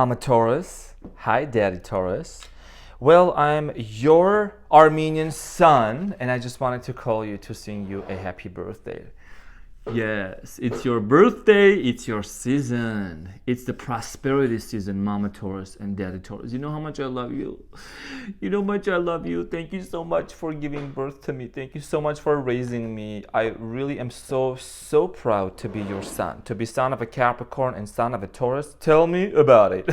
I'm a Taurus. Hi, Daddy Taurus. Well, I'm your Armenian son, and I just wanted to call you to sing you a happy birthday. Yes, it's your birthday, it's your season. It's the prosperity season, Mama Taurus and Daddy Taurus. You know how much I love you. You know how much I love you. Thank you so much for giving birth to me. Thank you so much for raising me. I really am so proud to be your son. To be son of a Capricorn and son of a Taurus. Tell me about it.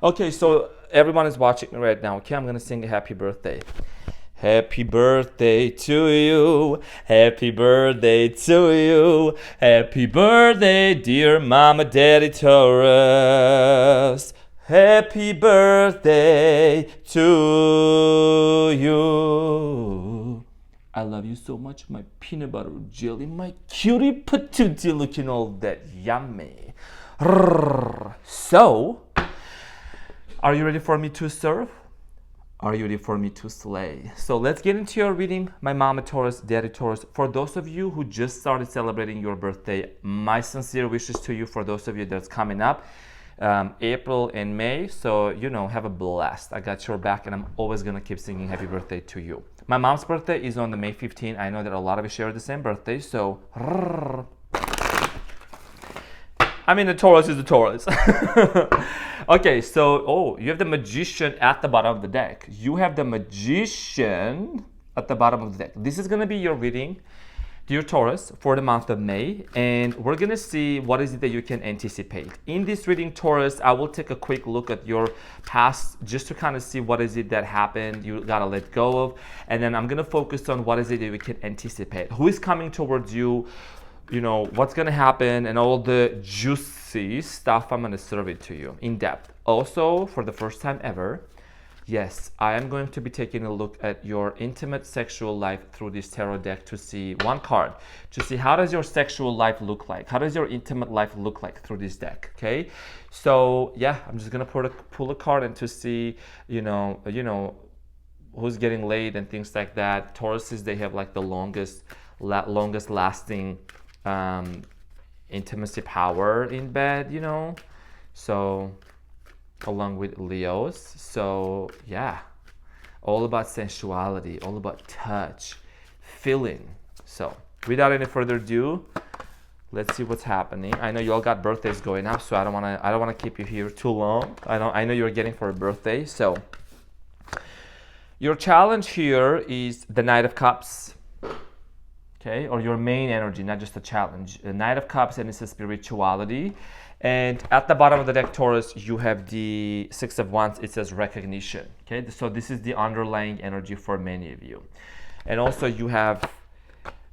Okay, so everyone is watching me right now. Okay, I'm gonna sing a happy birthday. Happy birthday to you. Happy birthday to you. Happy birthday, dear Mama, Daddy Taurus. Happy birthday to you. I love you so much, my peanut butter jelly, my cutie patootie looking all that yummy. So, are you ready for me to serve? Are you ready for me to slay? So let's get into your reading, my Mama Taurus, Daddy Taurus. For those of you who just started celebrating your birthday, my sincere wishes to you. For those of you that's coming up, April and May. So, have a blast. I got your back, and I'm always going to keep singing happy birthday to you. My mom's birthday is on the May 15th. I know that a lot of you share the same birthday. So, the Taurus is the Taurus. Okay, so, you have the Magician at the bottom of the deck. You have the Magician at the bottom of the deck. This is going to be your reading, dear Taurus, for the month of May. And we're going to see what is it that you can anticipate. In this reading, Taurus, I will take a quick look at your past just to kind of see what is it that happened you got to let go of. And then I'm going to focus on what is it that we can anticipate. Who is coming towards you? What's going to happen, and all the juicy stuff. I'm going to serve it to you in depth. Also, for the first time ever, yes, I am going to be taking a look at your intimate sexual life through this tarot deck to see one card, to see how does your sexual life look like? How does your intimate life look like through this deck? Okay, so yeah, I'm just going to pull a card and to see, who's getting laid and things like that. Tauruses, they have like the longest lasting intimacy power in bed, so along with Leos. So yeah, all about sensuality, all about touch, feeling. So without any further ado, let's see what's happening. I know you all got birthdays going up, so I don't want to keep you here too long. I know you're getting for a birthday. So your challenge here is the Knight of Cups. Okay, or your main energy, not just a challenge. The Knight of Cups, and it's a spirituality. And at the bottom of the deck, Taurus, you have the Six of Wands. It says recognition. Okay, so this is the underlying energy for many of you. And also you have,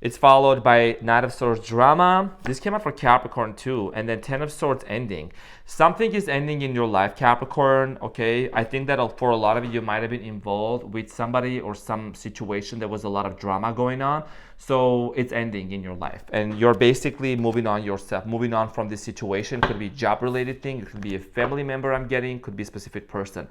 it's followed by Knight of Swords drama. This came out for Capricorn too. And then Ten of Swords ending. Something is ending in your life, Capricorn. Okay, I think that for a lot of you might have been involved with somebody or some situation. There was a lot of drama going on. So it's ending in your life. And you're basically moving on yourself, moving on from this situation. It could be a job-related thing. It could be a family member I'm getting. Could be a specific person.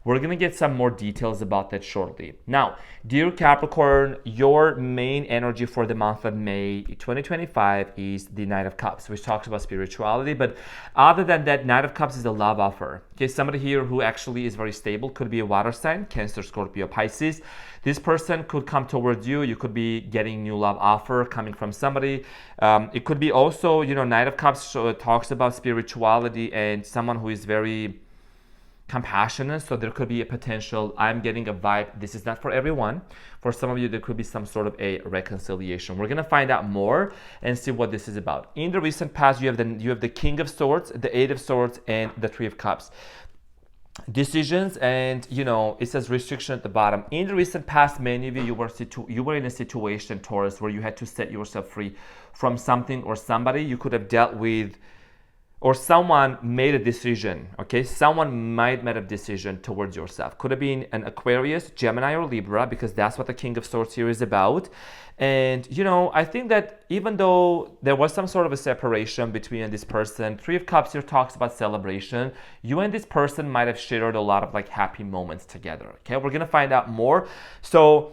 We're going to get some more details about that shortly. Now, dear Capricorn, your main energy for the month of May 2025 is the Knight of Cups, which talks about spirituality. But other than that, Knight of Cups is a love offer. Okay, somebody here who actually is very stable, could be a water sign, Cancer, Scorpio, Pisces. This person could come towards you. You could be getting new love offer coming from somebody. It could be also, Knight of Cups talks about spirituality and someone who is very compassionate. So there could be a potential, I'm getting a vibe, this is not for everyone. For some of you, there could be some sort of a reconciliation. We're going to find out more and see what this is about. In the recent past, you have the King of Swords, the Eight of Swords, and the Three of Cups. Decisions, and it says restriction at the bottom. In the recent past, many of you, you were in a situation, Taurus, where you had to set yourself free from something or somebody. You could have dealt with, or someone made a decision. Okay, someone might make a decision towards yourself. Could have been an Aquarius, Gemini, or Libra, because that's what the King of Swords here is about. And I think that even though there was some sort of a separation between you and this person, Three of Cups here talks about celebration. You and this person might have shared a lot of happy moments together. Okay, we're gonna find out more. So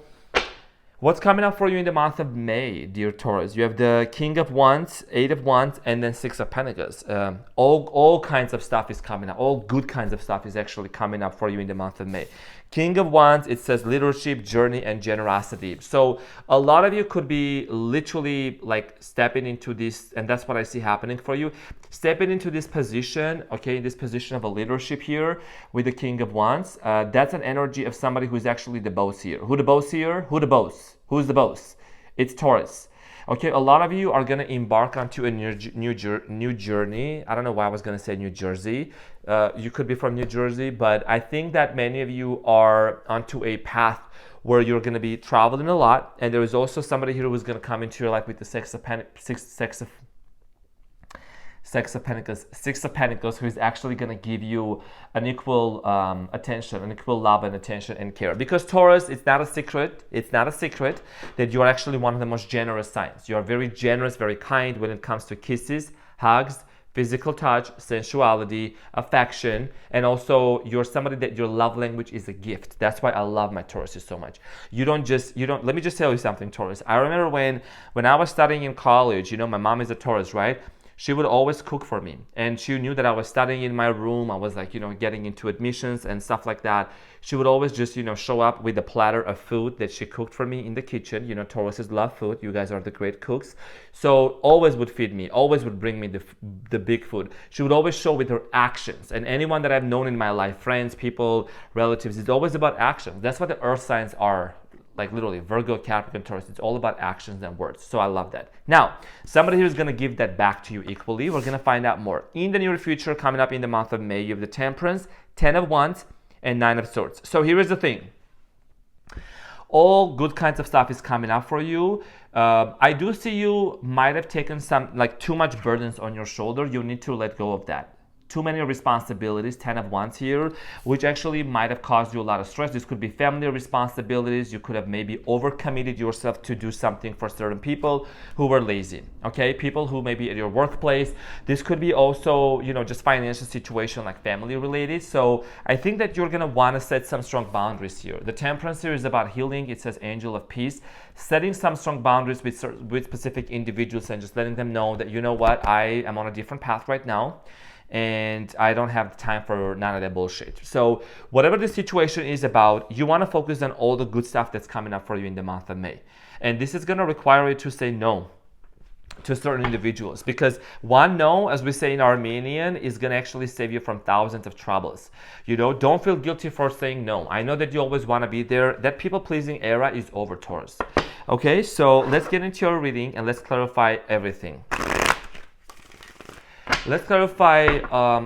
What's coming up for you in the month of May, dear Taurus? You have the King of Wands, Eight of Wands, and then Six of Pentacles. All kinds of stuff is coming up. All good kinds of stuff is actually coming up for you in the month of May. King of Wands, it says leadership, journey, and generosity. So a lot of you could be literally like stepping into this, and that's what I see happening for you. Stepping into this position, okay, in this position of a leadership here with the King of Wands. That's an energy of somebody who's actually the boss here. Who the boss here? Who the boss? Who's the boss? It's Taurus. Okay, a lot of you are going to embark onto a new journey. I don't know why I was going to say New Jersey. You could be from New Jersey, but I think that many of you are onto a path where you're going to be traveling a lot. And there is also somebody here who's going to come into your life with the Six of Pentacles, who is actually going to give you an equal attention, an equal love and attention and care. Because Taurus, it's not a secret that you are actually one of the most generous signs. You are very generous, very kind when it comes to kisses, hugs, physical touch, sensuality, affection, and also you're somebody that your love language is a gift. That's why I love my Tauruses so much. Let me just tell you something, Taurus. I remember when I was studying in college, my mom is a Taurus, right? She would always cook for me, and she knew that I was studying in my room. I was like, getting into admissions and stuff like that. She would always just, show up with a platter of food that she cooked for me in the kitchen. Tauruses love food. You guys are the great cooks. So always would feed me, always would bring me the big food. She would always show with her actions. And anyone that I've known in my life, friends, people, relatives, it's always about actions. That's what the earth signs are. Like literally Virgo, Capricorn, Taurus, it's all about actions and words. So I love that. Now, somebody who's going to give that back to you equally. We're going to find out more. In the near future, coming up in the month of May, you have the Temperance, 10 of Wands, and 9 of Swords. So here is the thing. All good kinds of stuff is coming up for you. I do see you might have taken too much burdens on your shoulder. You need to let go of that. Too many responsibilities, 10 of Wands here, which actually might have caused you a lot of stress. This could be family responsibilities. You could have maybe overcommitted yourself to do something for certain people who were lazy, okay? People who may be at your workplace. This could be also, just financial situation like family related. So I think that you're gonna wanna set some strong boundaries here. The Temperance here is about healing. It says Angel of Peace. Setting some strong boundaries with specific individuals and just letting them know that, you know what, I am on a different path right now, and I don't have time for none of that bullshit. So whatever the situation is about, you want to focus on all the good stuff that's coming up for you in the month of May. And this is going to require you to say no to certain individuals, because one no, as we say in Armenian, is going to actually save you from thousands of troubles. Don't feel guilty for saying no. I know that you always want to be there. That people-pleasing era is over, Taurus. Okay, so let's get into your reading and let's clarify everything. Let's clarify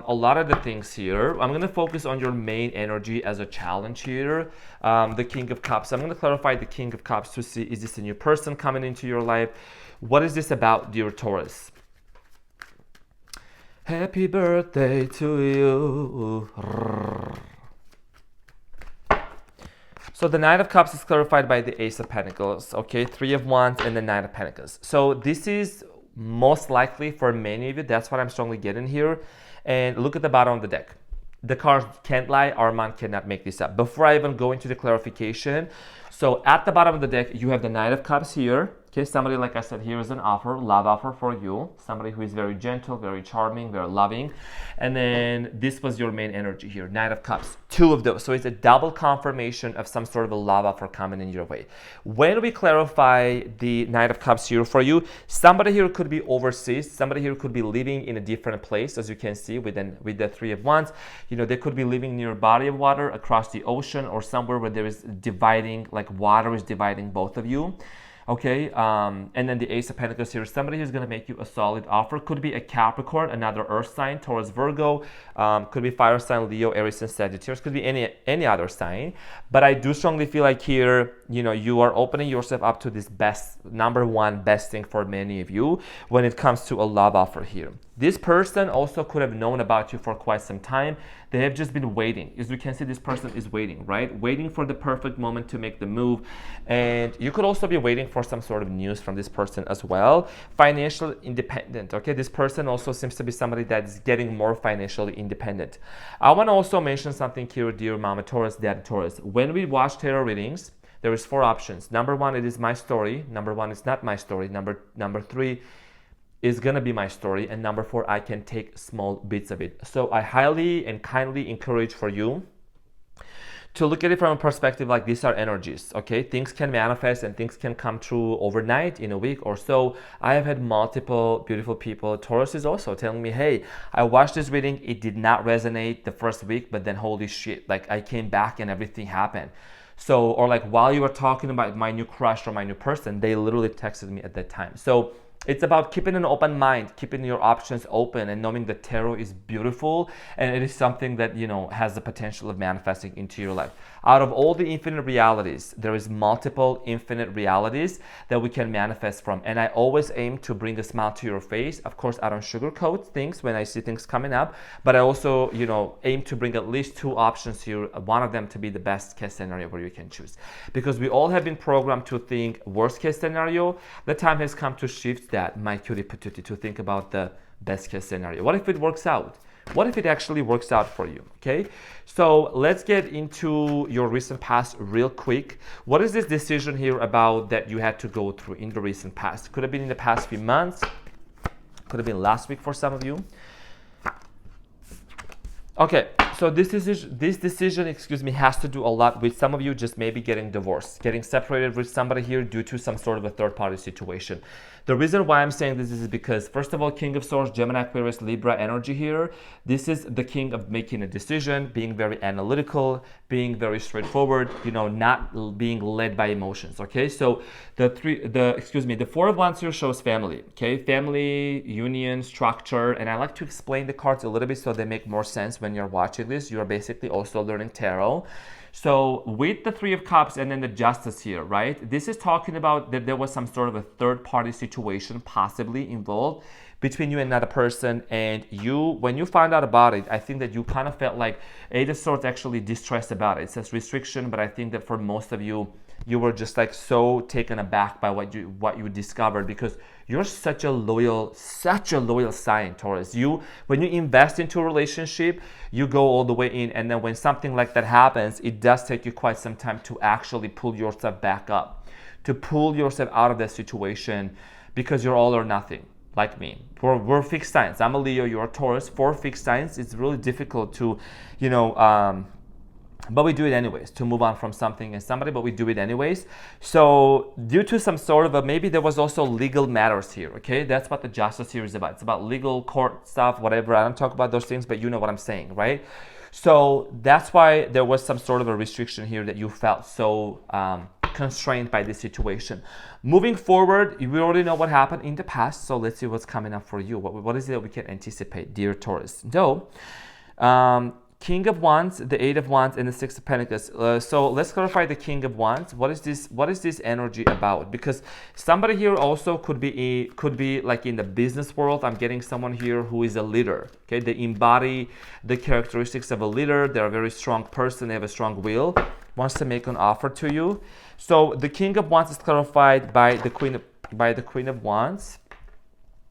a lot of the things here. I'm going to focus on your main energy as a challenge here, the King of Cups. I'm going to clarify the King of Cups to see, is this a new person coming into your life? What is this about, dear Taurus? Happy birthday to you. So the Knight of Cups is clarified by the Ace of Pentacles, okay? 3 of Wands and the Knight of Pentacles. So this is most likely for many of you, that's what I'm strongly getting here. And look at the bottom of the deck. The cards can't lie. Armand cannot make this up. Before I even go into the clarification, so at the bottom of the deck, you have the Knight of Cups here. Okay, somebody, like I said, here is an offer, love offer for you. Somebody who is very gentle, very charming, very loving. And then this was your main energy here, Knight of Cups, 2 of those. So it's a double confirmation of some sort of a love offer coming in your way. When we clarify the Knight of Cups here for you, somebody here could be overseas. Somebody here could be living in a different place, as you can see with the 3 of Wands. They could be living near a body of water, across the ocean, or somewhere where there is dividing, like water is dividing both of you. Okay, and then the Ace of Pentacles here, somebody who's going to make you a solid offer. Could be a Capricorn, another Earth sign, Taurus, Virgo, could be fire sign, Leo, Aries, and Sagittarius, could be any other sign. But I do strongly feel like here, you are opening yourself up to this number one best thing for many of you when it comes to a love offer here. This person also could have known about you for quite some time. They have just been waiting. As you can see, this person is waiting, right? Waiting for the perfect moment to make the move. And you could also be waiting for some sort of news from this person as well. Financially independent, okay? This person also seems to be somebody that's getting more financially independent. I want to also mention something here, dear Mama Taurus, Dad Taurus. When we watch tarot readings, there is 4 options. Number 1, it is my story. Number 1 is not my story. Number 3 is gonna be my story, and number 4, I can take small bits of it. So I highly and kindly encourage for you to look at it from a perspective like these are energies, okay? Things can manifest and things can come true overnight, in a week or so. I have had multiple beautiful people, Taurus is also telling me, hey, I watched this reading, it did not resonate the first week, but then holy shit, like I came back and everything happened. So, or like while you were talking about my new crush or my new person, they literally texted me at that time. So it's about keeping an open mind, keeping your options open, and knowing that tarot is beautiful and it is something that, you know, has the potential of manifesting into your life. Out of all the infinite realities, there is multiple infinite realities that we can manifest from. And I always aim to bring a smile to your face. Of course, I don't sugarcoat things when I see things coming up, but I also, you know, aim to bring at least 2 options here, one of them to be the best case scenario where you can choose. Because we all have been programmed to think worst case scenario. The time has come to shift that, my cutie patootie, to think about the best case scenario. What if it works out? What if it actually works out for you? Okay, so let's get into your recent past real quick. What is this decision here about that you had to go through in the recent past? Could have been in the past few months, could have been last week for some of you. Okay, so this decision, has to do a lot with some of you just maybe getting divorced, getting separated with somebody here due to some sort of a third-party situation. The reason why I'm saying this is because, first of all, King of Swords, Gemini, Aquarius, Libra energy here. This is the king of making a decision, being very analytical, being very straightforward, you know, not being led by emotions, okay? So the 4 of Wands here shows family, okay? Family, union, structure, and I like to explain the cards a little bit so they make more sense when you're watching this. You're basically also learning tarot. So with the 3 of Cups and then the Justice here, right? This is talking about that there was some sort of a third-party situation possibly involved between you and another person, and you, when you found out about it, I think that you kind of felt like 8 of Swords actually distressed about it. It says restriction, but I think that for most of you, you were just like so taken aback by what you discovered, because you're such a loyal sign, Taurus. When you invest into a relationship, you go all the way in, and then when something like that happens, it does take you quite some time to actually pull yourself back up, to pull yourself out of that situation, because you're all or nothing. Like me, we're fixed signs. I'm a Leo, you're a Taurus. 4 fixed signs. It's really difficult to, you know, but we do it anyways, to move on from something and somebody, but we do it anyways. So due to some sort of maybe there was also legal matters here, okay? That's what the Justice here is about. It's about legal court stuff, whatever. I don't talk about those things, but you know what I'm saying, right? So that's why there was some sort of a restriction here that you felt so constrained by this situation. Moving forward, we already know what happened in the past, so let's see what's coming up for you. What is it that we can anticipate, dear Taurus? So, King of Wands, the 8 of Wands, and the 6 of Pentacles. So let's clarify the King of Wands. What is this energy about? Because somebody here also could be like in the business world. I'm getting someone here who is a leader. Okay, they embody the characteristics of a leader. They're a very strong person. They have a strong will. Wants to make an offer to you. So the King of Wands is clarified by the Queen of Wands.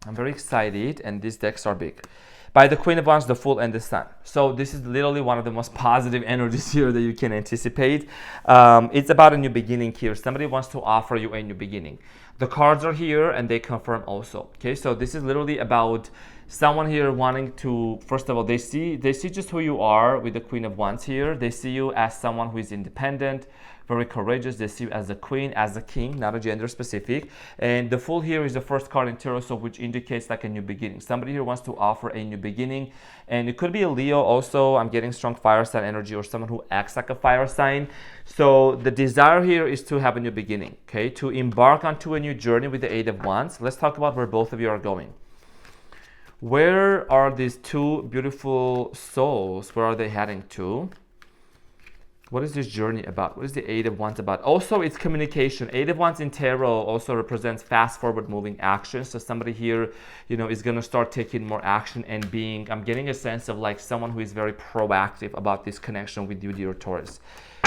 I'm very excited, and these decks are big. By the Queen of Wands, the Fool, and the Sun. So this is literally one of the most positive energies here that you can anticipate. It's about a new beginning here. Somebody wants to offer you a new beginning. The cards are here, and they confirm also. Okay, so this is literally about someone here wanting to, first of all, they see just who you are with the Queen of Wands here. They see you as someone who is independent, very courageous. They see you as a queen, as a king, not a gender specific. And the Fool here is the first card in tarot, so which indicates like a new beginning. Somebody here wants to offer a new beginning, and it could be a Leo also. I'm getting strong fire sign energy, or someone who acts like a fire sign. So the desire here is to have a new beginning, okay, to embark onto a new journey with the 8 of Wands. Let's talk about where both of you are going. Where are these 2 beautiful souls? Where are they heading to? What is this journey about? What is the 8 of Wands about? Also, it's communication. 8 of Wands in tarot also represents fast forward moving action. So somebody here, you know, is going to start taking more action and being, I'm getting a sense of like someone who is very proactive about this connection with you, dear Taurus.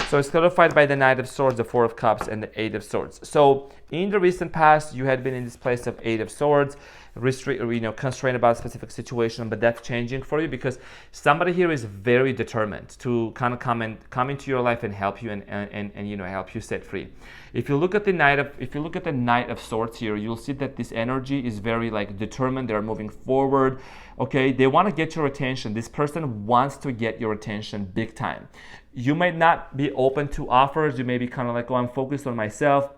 So it's clarified by the Knight of Swords, the 4 of Cups, and the 8 of Swords. So in the recent past, you had been in this place of 8 of Swords, constrained about a specific situation, but that's changing for you because somebody here is very determined to kind of come into your life and help you and help you set free. If you look at the Knight of Swords here, you'll see that this energy is very like determined. They're moving forward. Okay, they want to get your attention. This person wants to get your attention big time. You might not be open to offers. You may be kind of like, oh, I'm focused on myself.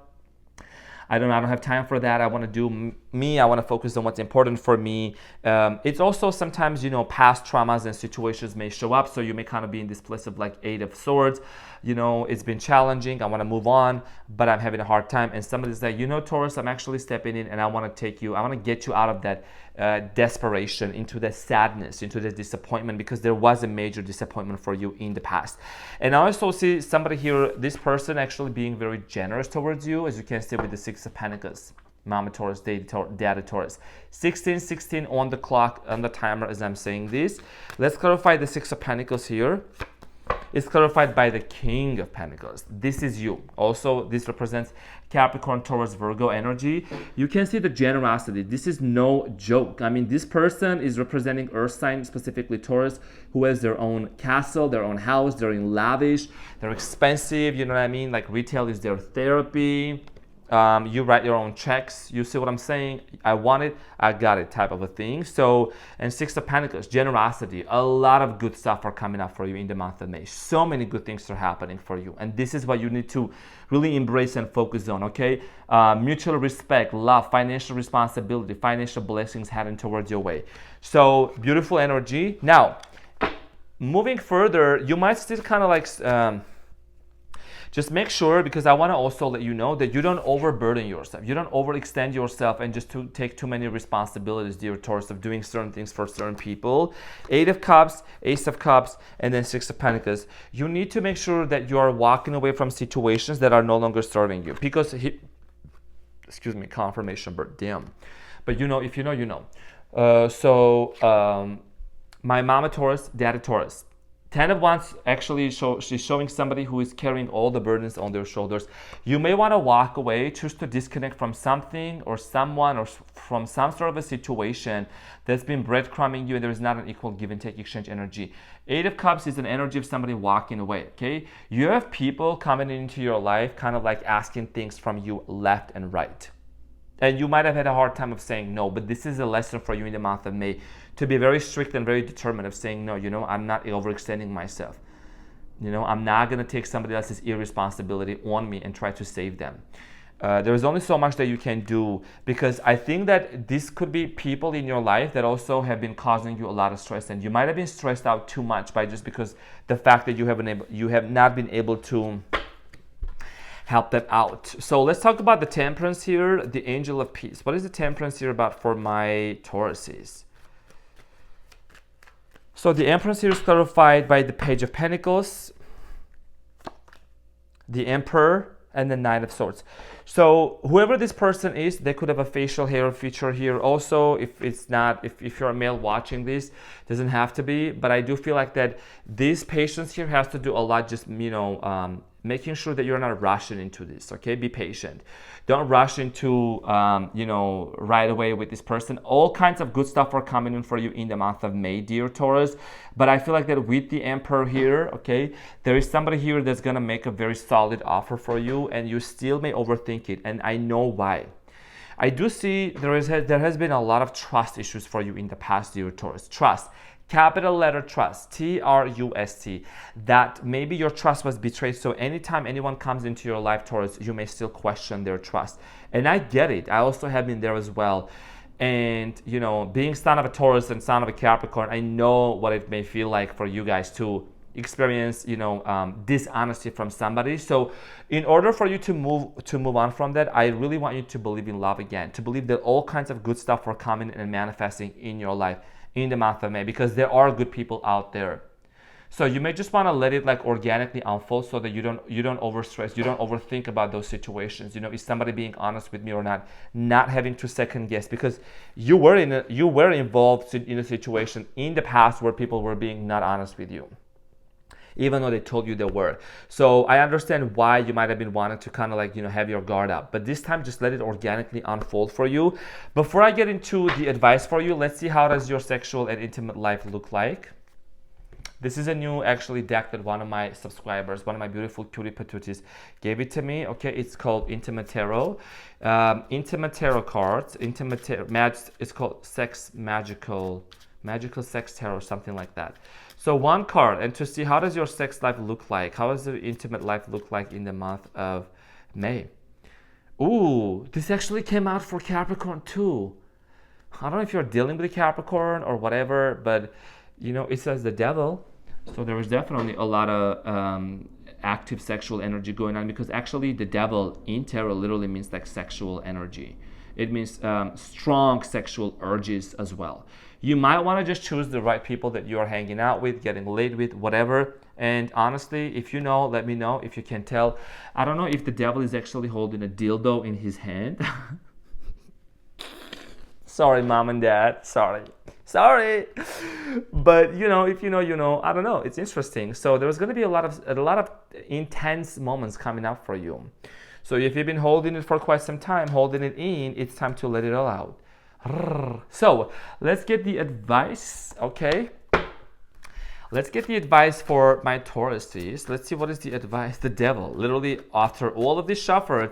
I don't have time for that. I want to do me. I want to focus on what's important for me. It's also sometimes, past traumas and situations may show up. So you may kind of be in this place of like 8 of Swords. It's been challenging. I want to move on, but I'm having a hard time. And somebody's like, Taurus, I'm actually stepping in and I want to get you out of that desperation, into the sadness, into the disappointment, because there was a major disappointment for you in the past. And I also see somebody here, this person actually being very generous towards you, as you can see with the 6 of Pentacles. Momma Taurus, Daddy Taurus. 16:16 on the clock, on the timer as I'm saying this. Let's clarify the 6 of Pentacles here. It's clarified by the King of Pentacles. This is you. Also, this represents Capricorn, Taurus, Virgo energy. You can see the generosity. This is no joke. I mean, this person is representing Earth sign, specifically Taurus, who has their own castle, their own house. They're in lavish. They're expensive. You know what I mean? Like retail is their therapy. You write your own checks. You see what I'm saying? I want it, I got it type of a thing. So, and 6 of Pentacles, generosity. A lot of good stuff are coming up for you in the month of May. So many good things are happening for you. And this is what you need to really embrace and focus on, okay? Mutual respect, love, financial responsibility, financial blessings heading towards your way. So, beautiful energy. Now, moving further, you might still kind of like... just make sure, because I want to also let you know that you don't overburden yourself. You don't overextend yourself and just to take too many responsibilities, dear Taurus, of doing certain things for certain people. 8 of Cups, Ace of Cups, and then 6 of Pentacles. You need to make sure that you are walking away from situations that are no longer serving you. Because, confirmation, but damn. But if you know, you know. My Momma Taurus, Daddy Taurus. 10 of Wands actually she's showing somebody who is carrying all the burdens on their shoulders. You may want to walk away, choose to disconnect from something or someone or from some sort of a situation that's been breadcrumbing you, and there is not an equal give and take exchange energy. 8 of Cups is an energy of somebody walking away, okay? You have people coming into your life kind of like asking things from you left and right. And you might have had a hard time of saying no, but this is a lesson for you in the month of May to be very strict and very determined of saying no. I'm not overextending myself. I'm not going to take somebody else's irresponsibility on me and try to save them. There is only so much that you can do, because I think that this could be people in your life that also have been causing you a lot of stress, and you might have been stressed out too much by just because the fact that you have not been able to help them out. So let's talk about the Temperance here, the Angel of Peace. What is the Temperance here about for my Tauruses? So the Empress here is clarified by the Page of Pentacles, the Emperor, and the Knight of Swords. So whoever this person is, they could have a facial hair feature here. Also, if you're a male watching this, doesn't have to be, but I do feel like that this patience here has to do a lot, just making sure that you're not rushing into this, okay? Be patient. Don't rush into, right away with this person. All kinds of good stuff are coming in for you in the month of May, dear Taurus. But I feel like that with the Emperor here, okay, there is somebody here that's going to make a very solid offer for you, and you still may overthink it. And I know why. I do see there has been a lot of trust issues for you in the past, dear Taurus. Trust. Capital letter trust, T-R-U-S-T, that maybe your trust was betrayed. So anytime anyone comes into your life, Taurus, you may still question their trust. And I get it. I also have been there as well. And, being son of a Taurus and son of a Capricorn, I know what it may feel like for you guys to experience, dishonesty from somebody. So in order for you to move on from that, I really want you to believe in love again, to believe that all kinds of good stuff are coming and manifesting in your life in the month of May, because there are good people out there. So you may just want to let it like organically unfold, so that you don't overstress, you don't overthink about those situations. Is somebody being honest with me or not having to second guess, because you were involved in a situation in the past where people were being not honest with you. even though they told you they were. So I understand why you might have been wanting to kind of like, have your guard up. But this time, just let it organically unfold for you. Before I get into the advice for you, let's see how does your sexual and intimate life look like. This is a new actually deck that one of my subscribers, one of my beautiful cutie patooties, gave it to me. Okay, it's called Intimate Tarot. Intimate Tarot cards. It's called Magical Sex Tarot, something like that. So one card, and to see how does your sex life look like, how does the intimate life look like in the month of May. Ooh, this actually came out for Capricorn too. I don't know if you're dealing with a Capricorn or whatever, but it says the devil. So there is definitely a lot of active sexual energy going on, because actually the devil in tarot literally means like sexual energy. It means strong sexual urges as well. You might want to just choose the right people that you are hanging out with, getting laid with, whatever. And honestly, if you know, let me know. If you can tell, I don't know if the devil is actually holding a dildo in his hand. Sorry, mom and dad. Sorry. But if you know, I don't know. It's interesting. So there's going to be a lot of intense moments coming up for you. So if you've been holding it for quite some time, holding it in, it's time to let it all out. So let's get the advice, okay? Let's get the advice for my Tauruses. Let's see what is the advice. The devil. Literally, after all of this shuffle,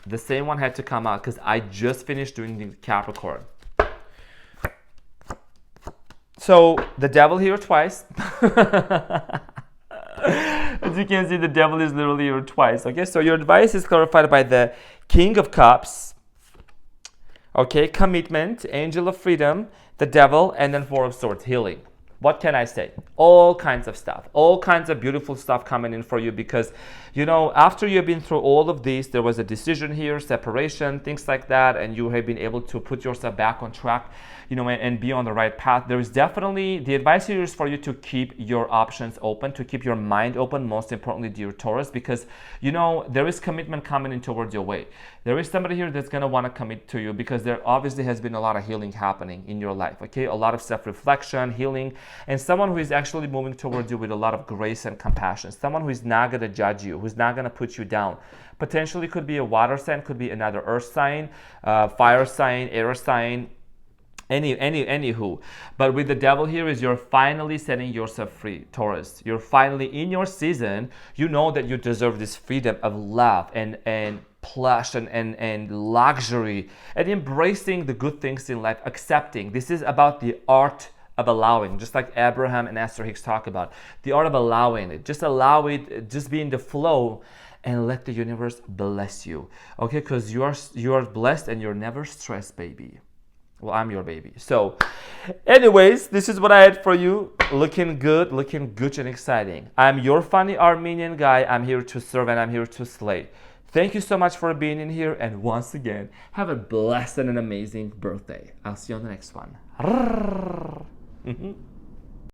the same one had to come out because I just finished doing the Capricorn. So the devil here twice. As you can see, the devil is literally here twice. Okay, so your advice is clarified by the King of Cups. Okay, commitment, Angel of Freedom, the devil, and then Four of Swords, healing. What can I say? All kinds of stuff, all kinds of beautiful stuff coming in for you, because, after you've been through all of these, there was a decision here, separation, things like that, and you have been able to put yourself back on track, and be on the right path. There is definitely, the advice here is for you to keep your options open, to keep your mind open, most importantly, dear Taurus, because, there is commitment coming in towards your way. There is somebody here that's going to want to commit to you, because there obviously has been a lot of healing happening in your life, okay? A lot of self-reflection, healing, and someone who is actually moving towards you with a lot of grace and compassion, someone who is not going to judge you, who's not going to put you down. Potentially could be a water sign, could be another earth sign, fire sign, air sign, anywho. But with the devil here is you're finally setting yourself free, Taurus. You're finally in your season. You know that you deserve this freedom of love and plush and luxury, and embracing the good things in life, accepting. This is about the art of allowing, just like Abraham and Esther Hicks talk about. The art of allowing it. Just allow it, just be in the flow, and let the universe bless you. Okay, because you are blessed and you're never stressed, baby. Well, I'm your baby. So anyways, this is what I had for you. Looking good and exciting. I'm your funny Armenian guy. I'm here to serve and I'm here to slay. Thank you so much for being in here. And once again, have a blessed and an amazing birthday. I'll see you on the next one.